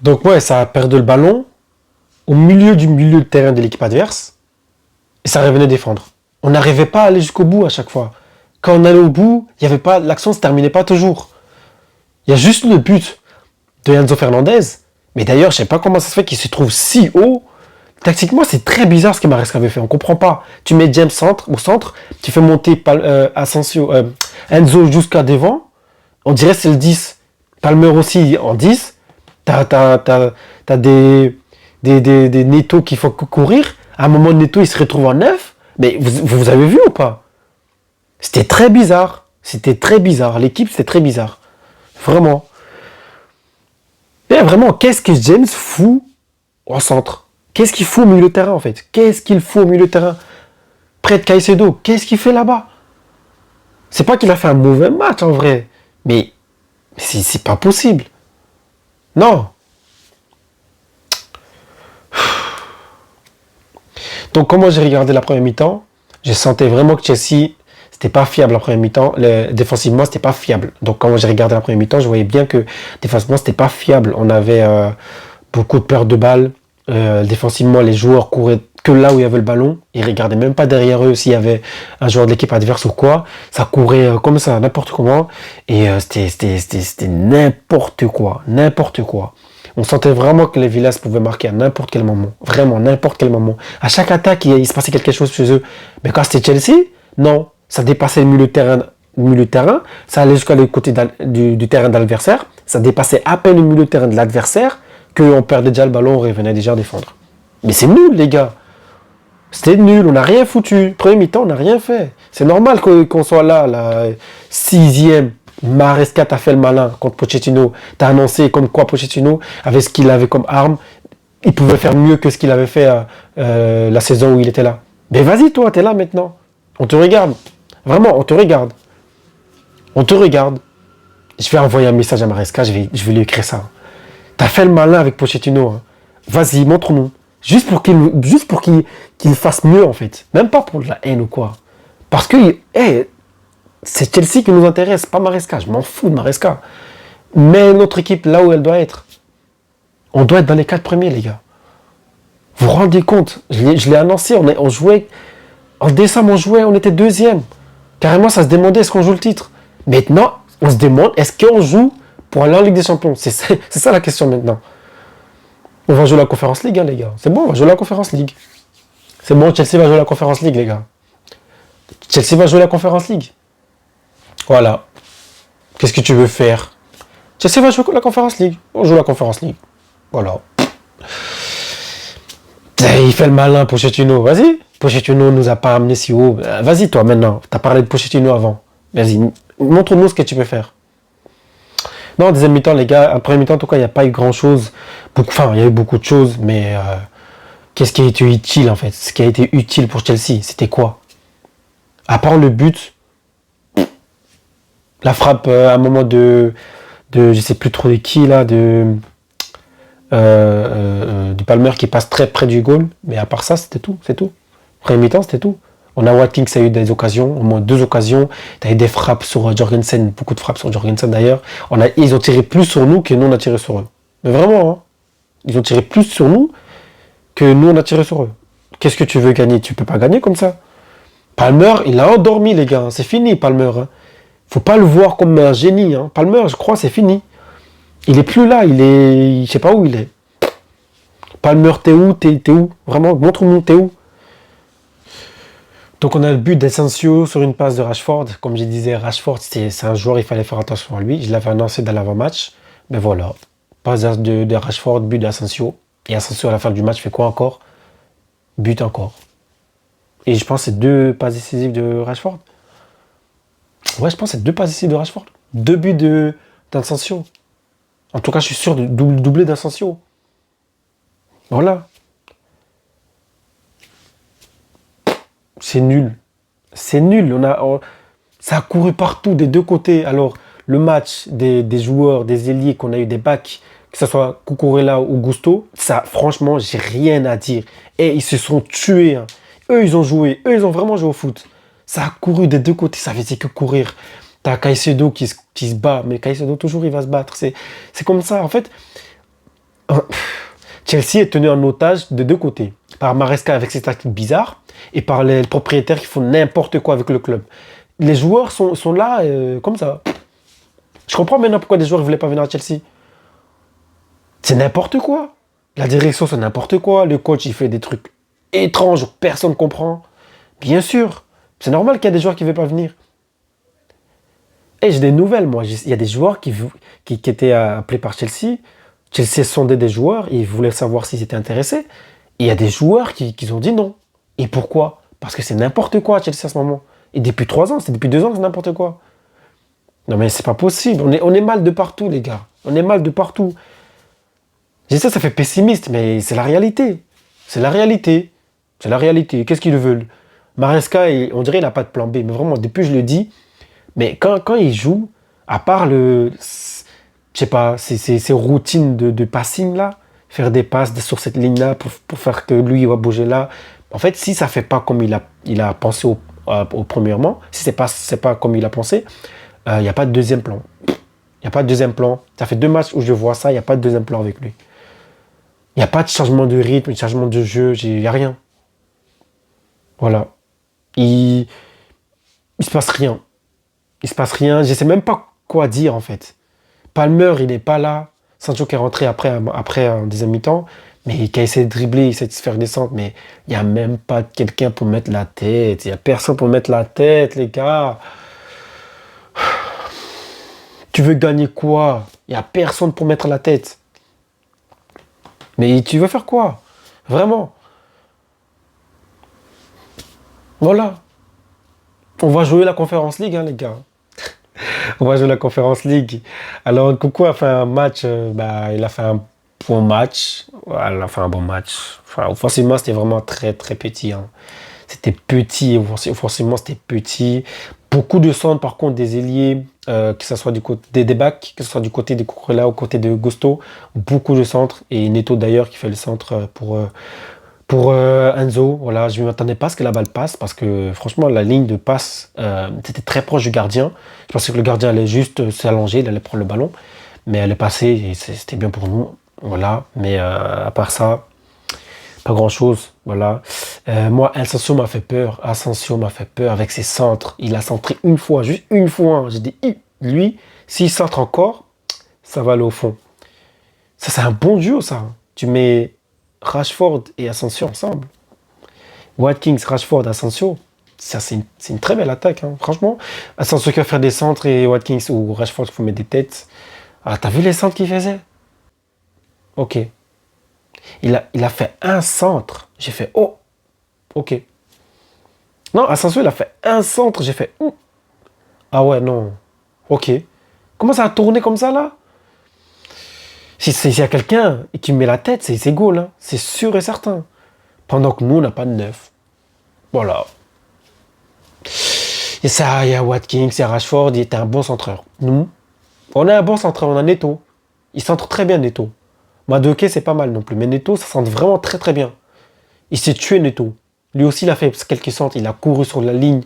Donc ouais, ça a perdu le ballon au milieu de terrain de l'équipe adverse et ça revenait défendre. On n'arrivait pas à aller jusqu'au bout à chaque fois. Quand on allait au bout, il y avait pas, l'action se terminait pas toujours. Il y a juste le but de Enzo Fernandez. Mais d'ailleurs, je sais pas comment ça se fait qu'il se trouve si haut. Tactiquement, c'est très bizarre ce que Maresca avait fait. On comprend pas. Tu mets James au centre, tu fais monter Asensio, Enzo jusqu'à devant. On dirait que c'est le 10. Palmer aussi en 10. T'as des Neto qu'il faut courir. À un moment, Neto, il se retrouve en 9. Mais vous avez vu ou pas? C'était très bizarre. C'était très bizarre. L'équipe, c'était très bizarre. Vraiment. Mais vraiment, qu'est-ce que James fout au centre? Qu'est-ce qu'il fout au milieu de terrain, en fait? Qu'est-ce qu'il fout au milieu de terrain? Près de Caicedo, qu'est-ce qu'il fait là-bas? C'est pas qu'il a fait un mauvais match, en vrai. Mais c'est pas possible. Non. Donc, comment j'ai regardé la première mi-temps, je sentais vraiment que Chelsea, c'était pas fiable la première mi-temps. Défensivement, c'était pas fiable. Donc, quand j'ai regardé la première mi-temps, je voyais bien que défensivement, c'était pas fiable. On avait beaucoup de perte de balles. Défensivement, les joueurs couraient que là où il y avait le ballon. Ils regardaient même pas derrière eux s'il y avait un joueur de l'équipe adverse ou quoi. Ça courait comme ça, n'importe comment. Et c'était n'importe quoi. N'importe quoi. On sentait vraiment que les Villas pouvaient marquer à n'importe quel moment. Vraiment, n'importe quel moment. À chaque attaque, il se passait quelque chose chez eux. Mais quand c'était Chelsea, non. Ça dépassait le milieu de terrain. Ça allait jusqu'à le côté du terrain d'adversaire. Ça dépassait à peine le milieu de terrain de l'adversaire qu'on perdait déjà le ballon, on revenait déjà défendre. Mais c'est nul, les gars. C'était nul, on n'a rien foutu. Premier mi-temps, on n'a rien fait. C'est normal qu'on soit là, la sixième. Maresca t'a fait le malin contre Pochettino. T'as annoncé comme quoi Pochettino, avec ce qu'il avait comme arme, il pouvait faire mieux que ce qu'il avait fait la saison où il était là. Mais vas-y, toi, t'es là maintenant. On te regarde. Vraiment, on te regarde. On te regarde. Je vais envoyer un message à Maresca, je vais lui écrire ça. T'as fait le malin avec Pochettino. Hein. Vas-y, montre-nous. Juste pour qu'il fasse mieux, en fait. Même pas pour de la haine ou quoi. Parce que hey, c'est Chelsea qui nous intéresse, pas Maresca. Je m'en fous de Maresca. Mais notre équipe là où elle doit être. On doit être dans les 4 premiers, les gars. Vous vous rendez compte? Je l'ai annoncé, on jouait. En décembre, on était deuxième. Carrément, ça se demandait est-ce qu'on joue le titre. Maintenant, on se demande est-ce qu'on joue pour aller en Ligue des Champions. C'est ça la question maintenant. On va jouer la Conference League, hein, les gars. C'est bon, on va jouer la Conference League. C'est bon, Chelsea va jouer la Conference League, les gars. Chelsea va jouer la Conference League. Voilà. Qu'est-ce que tu veux faire? Chelsea va jouer la Conference League. On joue la Conference League. Voilà. Il fait le malin, Pochettino. Vas-y. Pochettino nous a pas amené si haut. Vas-y, toi, maintenant. T'as parlé de Pochettino avant. Vas-y. Montre-nous ce que tu peux faire. Non, en deuxième mi-temps, les gars, en premier mi-temps, en tout cas, il n'y a pas eu grand-chose. Enfin, il y a eu beaucoup de choses, mais qu'est-ce qui a été utile, en fait? Ce qui a été utile pour Chelsea, c'était quoi? À part le but, la frappe à un moment je sais plus trop de qui, là, du Palmer qui passe très près du goal, mais à part ça, c'était tout, c'est tout. Premier mi-temps, c'était tout. On a Watkins qui a eu des occasions, au moins 2 occasions. Tu as eu des frappes sur Jorgensen, beaucoup de frappes sur Jorgensen d'ailleurs. Ils ont tiré plus sur nous que nous on a tiré sur eux. Mais vraiment, hein, ils ont tiré plus sur nous que nous on a tiré sur eux. Qu'est-ce que tu veux gagner? Tu peux pas gagner comme ça. Palmer, il a endormi les gars, c'est fini Palmer. Hein. Faut pas le voir comme un génie. Hein. Palmer, je crois, c'est fini. Il est plus là, je sais pas où il est. Palmer, t'es où? T'es où? Vraiment, montre-nous, t'es où? Donc on a le but d'Asensio sur une passe de Rashford. Comme je disais, Rashford, c'est un joueur, il fallait faire attention à lui. Je l'avais annoncé dans l'avant-match. Mais voilà, passe de Rashford, but d'Asensio. Et Asensio, à la fin du match, fait quoi encore? But encore. Et je pense que c'est 2 passes décisives de Rashford. Ouais, je pense que c'est 2 passes décisives de Rashford. 2 buts d'Asensio. En tout cas, je suis sûr de doubler d'Asensio. Voilà. C'est nul. C'est nul. Ça a couru partout des 2 côtés. Alors, le match des joueurs, des ailiers qu'on a eu des backs, que ce soit Cucurella ou Gusto, ça, franchement, j'ai rien à dire. Et ils se sont tués. Hein. Eux, ils ont joué. Eux, ils ont vraiment joué au foot. Ça a couru des 2 côtés. Ça faisait que courir. T'as Caicedo qui se bat. Mais Caicedo, toujours, il va se battre. C'est comme ça. En fait, Chelsea est tenu en otage de deux côtés. Par Maresca avec ses tactiques bizarres et par les propriétaires qui font n'importe quoi avec le club. Les joueurs sont là comme ça. Je comprends maintenant pourquoi des joueurs ne voulaient pas venir à Chelsea. C'est n'importe quoi. La direction, c'est n'importe quoi. Le coach, il fait des trucs étranges, personne ne comprend. Bien sûr, c'est normal qu'il y a des joueurs qui ne veulent pas venir. Et j'ai des nouvelles, moi. Il y a des joueurs qui étaient appelés par Chelsea. Chelsea sondait des joueurs, et ils voulaient savoir s'ils étaient intéressés. Et il y a des joueurs qui ont dit non. Et pourquoi? Parce que c'est n'importe quoi à Chelsea à ce moment. Et depuis 3 ans, c'est depuis 2 ans que c'est n'importe quoi. Non mais c'est pas possible. On est mal de partout, les gars. On est mal de partout. Je sais, ça fait pessimiste, mais c'est la réalité. C'est la réalité. C'est la réalité. Qu'est-ce qu'ils veulent? Maresca, on dirait qu'il n'a pas de plan B. Mais vraiment, depuis je le dis, mais quand il joue, à part je sais pas, ces routines de passing là, faire des passes sur cette ligne là pour faire que lui il va bouger là. En fait, si ça fait pas comme il a pensé au premièrement, si c'est pas comme il a pensé, il n'y a pas de deuxième plan. Il n'y a pas de deuxième plan. Ça fait 2 matchs où je vois ça, il n'y a pas de deuxième plan avec lui. Il n'y a pas de changement de rythme, de changement de jeu, il n'y a rien. Voilà. Il se passe rien. Il se passe rien. Je ne sais même pas quoi dire en fait. Palmer, il n'est pas là. Sancho qui est rentré après en deuxième mi-temps, mais qui a essayé de dribbler, il essaie de se faire descendre, mais il n'y a même pas quelqu'un pour mettre la tête. Il n'y a personne pour mettre la tête, les gars. Tu veux gagner quoi? Il n'y a personne pour mettre la tête. Mais tu veux faire quoi? Vraiment? Voilà. On va jouer la Conference League, hein, les gars. On va jouer la Conference League. Alors, Coucou a fait un match, il a fait un bon match. Voilà, il a fait un bon match. Enfin, offensivement, c'était vraiment très, très petit. Hein. C'était petit, offensivement, c'était petit. Beaucoup de centres, par contre, des ailiers, que ce soit du côté des backs, que ce soit du côté de Cucurella ou côté de Gusto. Beaucoup de centres. Et Neto, d'ailleurs, qui fait le centre pour Enzo. Voilà, je ne m'attendais pas à ce que la balle passe parce que franchement, la ligne de passe, c'était très proche du gardien. Je pensais que le gardien allait juste s'allonger, il allait prendre le ballon. Mais elle est passée et c'était bien pour nous. Voilà, mais à part ça, pas grand-chose. Voilà. Moi, Asensio m'a fait peur. Asensio m'a fait peur avec ses centres. Il a centré une fois, juste une fois. J'ai dit, lui, s'il centre encore, ça va aller au fond. Ça, c'est un bon duo, ça. Tu mets Rashford et Asensio ensemble. Watkins, Rashford, Asensio. Ça, c'est une très belle attaque, hein. Franchement. Asensio qui va faire des centres et Watkins ou Rashford qui faut mettre des têtes. Ah, t'as vu les centres qu'il faisait? Ok. Il a fait un centre. J'ai fait, oh, ok. Non, Asensio, il a fait un centre. J'ai fait, oh. Ah ouais, non. Ok. Comment ça a tourné comme ça, là? S'il y a quelqu'un qui met la tête, c'est goal, hein. C'est sûr et certain. Pendant que nous, on n'a pas de neuf. Voilà. Et ça, il y a Watkins, il y a Rashford, il était un bon centreur. Nous, on a un bon centreur, on a Neto. Il centre très bien, Neto. Madueke, c'est pas mal non plus. Mais Neto, ça centre vraiment très très bien. Il s'est tué, Neto. Lui aussi, il a fait quelques centres. Il a couru sur la ligne.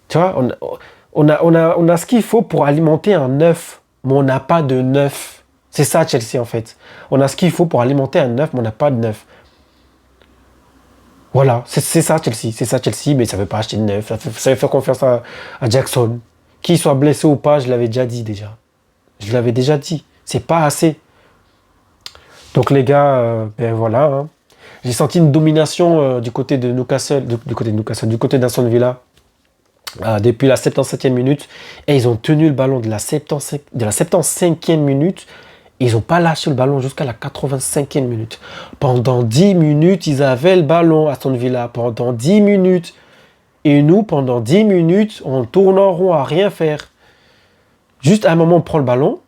Tu vois, on a ce qu'il faut pour alimenter un neuf. Mais on n'a pas de neuf. C'est ça, Chelsea, en fait. On a ce qu'il faut pour alimenter un neuf, mais on n'a pas de neuf. Voilà, c'est ça, Chelsea. C'est ça, Chelsea, mais ça ne veut pas acheter de neuf. Ça veut faire confiance à Jackson. Qu'il soit blessé ou pas, je l'avais déjà dit déjà. Je l'avais déjà dit. C'est pas assez. Donc, les gars, ben voilà. Hein. J'ai senti une domination du côté de Newcastle, du côté d'Aston Villa. Depuis la 77e minute, et ils ont tenu le ballon de la 75e minute, et ils n'ont pas lâché le ballon jusqu'à la 85e minute. Pendant 10 minutes, ils avaient le ballon à Aston Villa, pendant 10 minutes, et nous, pendant 10 minutes, on tourne en rond à rien faire. Juste à un moment, on prend le ballon,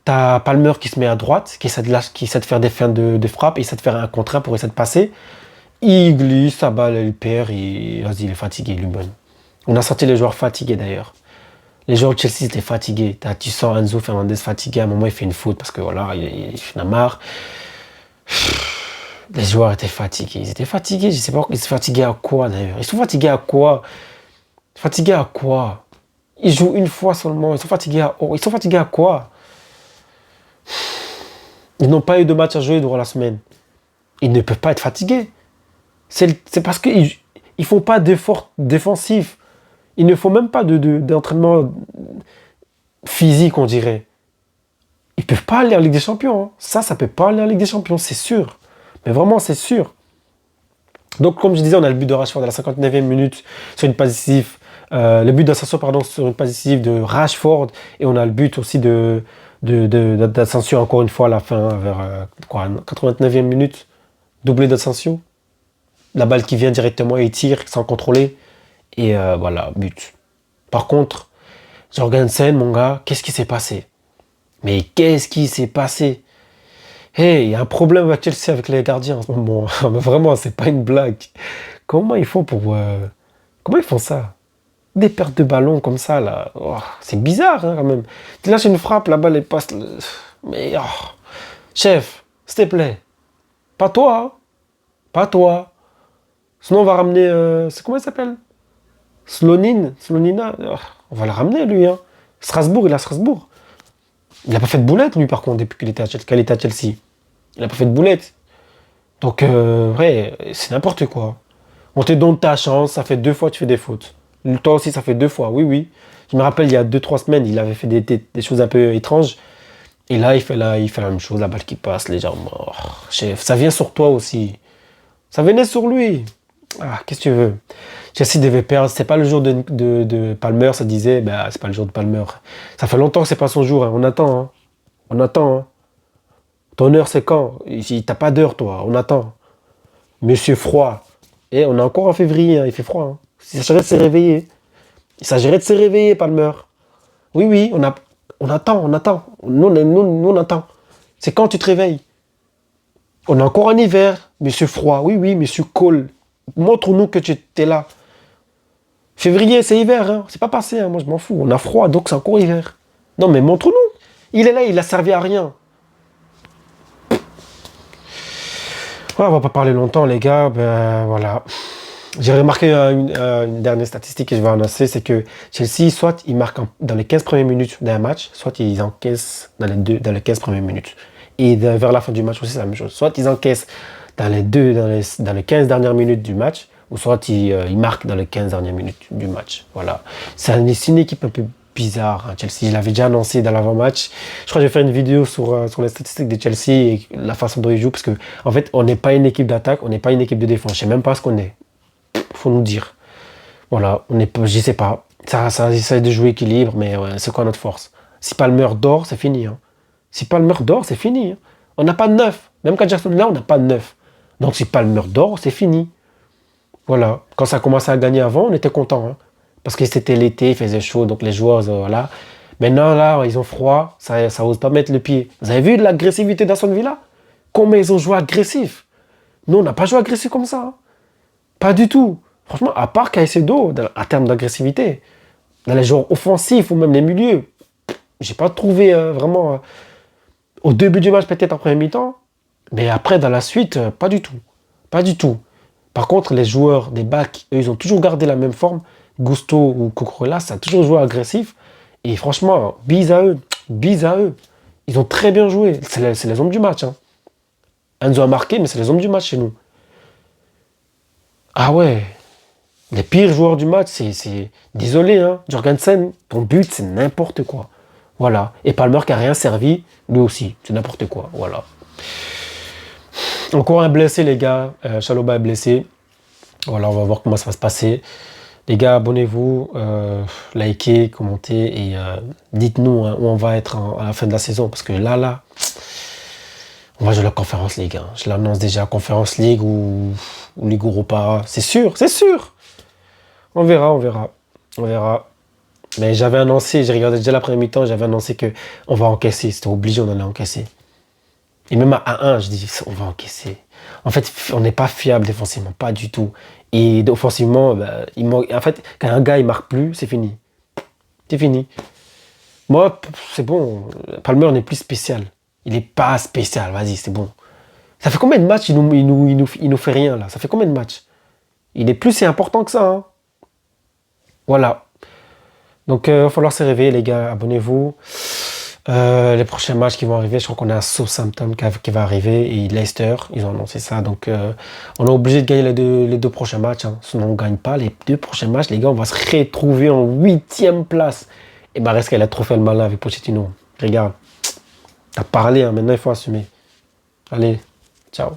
t'as Palmer qui se met à droite, qui essaie de faire des feintes de frappe, et essaie de faire un contre 1 pour essayer de passer. Il glisse, sa balle, elle perd, et vas-y, il est fatigué, il lui bonne. On a senti les joueurs fatigués d'ailleurs. Les joueurs de Chelsea étaient fatigués. Tu sens Enzo Fernandez fatigué. À un moment, il fait une faute parce que voilà, il en a marre. Les joueurs étaient fatigués. Ils étaient fatigués. Je ne sais pas. Ils sont fatigués à quoi d'ailleurs? Ils sont fatigués à quoi? Fatigués à quoi? Ils jouent une fois seulement. Ils sont fatigués à quoi? Ils n'ont pas eu de match à jouer durant la semaine. Ils ne peuvent pas être fatigués. C'est parce qu'ils ne font pas d'efforts défensifs. Il ne faut même pas d'entraînement physique, on dirait. Ils ne peuvent pas aller en Ligue des Champions. Hein. Ça ne peut pas aller en Ligue des Champions, c'est sûr. Mais vraiment, c'est sûr. Donc, comme je disais, on a le but de Rashford à la 59e minute sur une passe décisive. Le but d'Asensio, pardon, sur une passe décisive de Rashford. Et on a le but aussi d'Asensio, encore une fois, à la fin, vers 89e minute. Doublé d'Asensio. La balle qui vient directement et il tire sans contrôler. Et voilà, but. Par contre, Jorgensen, mon gars, qu'est-ce qui s'est passé? Mais qu'est-ce qui s'est passé? Hey, il y a un problème avec Chelsea avec les gardiens en ce moment. Mais vraiment, c'est pas une blague. Comment ils font pour... Comment ils font ça? Des pertes de ballon comme ça, là. Oh, c'est bizarre, hein, quand même. Tu lâches une frappe, la balle, elle passe... Mais... Oh. Chef, s'il te plaît. Pas toi, hein. Pas toi. Sinon, on va ramener... c'est comment il s'appelle? Slonina. Oh, on va le ramener, lui, hein. Strasbourg, il est à Strasbourg. Il n'a pas fait de boulette, lui, par contre, depuis qu'il était à Chelsea. Il n'a pas fait de boulette. Donc, ouais, c'est n'importe quoi. On te donne ta chance, ça fait 2 fois que tu fais des fautes. Toi aussi, ça fait 2 fois, oui, oui. Je me rappelle, il y a 2-3 semaines, il avait fait des choses un peu étranges. Et là, il fait la même chose, la balle qui passe légèrement. Oh, chef, ça vient sur toi aussi. Ça venait sur lui. Ah, qu'est-ce que tu veux? Chelsea devait perdre. C'est pas le jour de Palmer, ça disait. Ben, c'est pas le jour de Palmer. Ça fait longtemps que c'est pas son jour. Hein. On attend. Hein. On attend. Hein. Ton heure, c'est quand? Ici, t'as pas d'heure, toi. On attend. Monsieur Froid. Et on est encore en février. Hein. Il fait froid. Hein. Il s'agirait de se réveiller. Il s'agirait de se réveiller, Palmer. Oui, oui. On attend. On attend. Nous, on attend. C'est quand tu te réveilles? On est encore en hiver. Monsieur Froid. Oui, oui. Monsieur Cole. Montre-nous que tu es là. Février, c'est hiver, hein. C'est pas passé, hein. Moi je m'en fous. On a froid, donc c'est encore hiver. Non, mais montre-nous. Il est là, il a servi à rien. Ouais, on va pas parler longtemps, les gars. Ben voilà. J'ai remarqué une dernière statistique que je vais annoncer, c'est que Chelsea, soit ils marquent dans les 15 premières minutes d'un match, soit ils encaissent dans les 15 premières minutes. Et vers la fin du match aussi, c'est la même chose. Soit ils encaissent dans les 15 dernières minutes du match, ou soit ils marquent dans les 15 dernières minutes du match. Voilà. C'est une équipe un peu bizarre, hein, Chelsea. Je l'avais déjà annoncé dans l'avant-match. Je crois que je vais faire une vidéo sur les statistiques de Chelsea et la façon dont ils jouent, parce que en fait, on n'est pas une équipe d'attaque, on n'est pas une équipe de défense. Je sais même pas ce qu'on est. Faut nous dire. Voilà, je sais pas. Ça essaie de jouer équilibre, mais ouais, c'est quoi notre force? Si Palmer dort, c'est fini. Hein. Si Palmer dort, c'est fini. Hein. On n'a pas de neuf. Même quand Jackson est là, on n'a pas de neuf. Donc si Palmer dort, c'est fini. Voilà. Quand ça commençait à gagner avant, on était content. Hein. Parce que c'était l'été, il faisait chaud, donc les joueurs, voilà. Maintenant, là, ils ont froid, ça n'ose pas mettre le pied. Vous avez vu l'agressivité d'Aston Villa? Comment ils ont joué agressif? Nous, on n'a pas joué agressif comme ça. Hein. Pas du tout. Franchement, à part Caicedo, à terme d'agressivité, dans les joueurs offensifs ou même les milieux, j'ai pas trouvé vraiment... au début du match, peut-être en première mi-temps, mais après, dans la suite, pas du tout. Pas du tout. Par contre, les joueurs des backs, eux, ils ont toujours gardé la même forme. Gusto ou Cucurella, ça a toujours joué agressif. Et franchement, bise à eux. Bise à eux. Ils ont très bien joué. C'est les hommes du match. Hein. Enzo a marqué, mais c'est les hommes du match chez nous. Ah ouais. Les pires joueurs du match, c'est... Désolé, hein. Jorgensen, ton but, c'est n'importe quoi. Voilà. Et Palmer qui n'a rien servi, lui aussi. C'est n'importe quoi. Voilà. Encore un blessé, les gars. Chalobah est blessé. Voilà, on va voir comment ça va se passer. Les gars, abonnez-vous, likez, commentez et dites-nous hein, où on va être à la fin de la saison. Parce que là, on va jouer la Conference League. Hein. Je l'annonce déjà, Conference League ou Ligue Europa. C'est sûr, c'est sûr. On verra. Mais j'avais annoncé, j'ai regardé déjà l'après mi-temps, j'avais annoncé qu'on va encaisser. C'était obligé, on allait encaisser. Et même à 1, je dis, on va encaisser. En fait, on n'est pas fiable défensivement, pas du tout. Et offensivement, bah, en fait, quand un gars il marque plus, c'est fini. C'est fini. Moi, c'est bon. Palmer n'est plus spécial. Il n'est pas spécial, vas-y, c'est bon. Ça fait combien de matchs il nous fait rien, là? Ça fait combien de matchs? Il est plus si important que ça. Hein. Voilà. Donc, il va falloir se réveiller, les gars. Abonnez-vous. Les prochains matchs qui vont arriver, je crois qu'on a Southampton qui va arriver et Leicester, ils ont annoncé ça. Donc, on est obligé de gagner les deux prochains matchs. Hein. Sinon, on ne gagne pas les deux prochains matchs. Les gars, on va se retrouver en 8e place. Et bah, reste qu'elle a trop fait le malin avec Pochettino. Regarde, t'as parlé, hein, maintenant il faut assumer. Allez, ciao.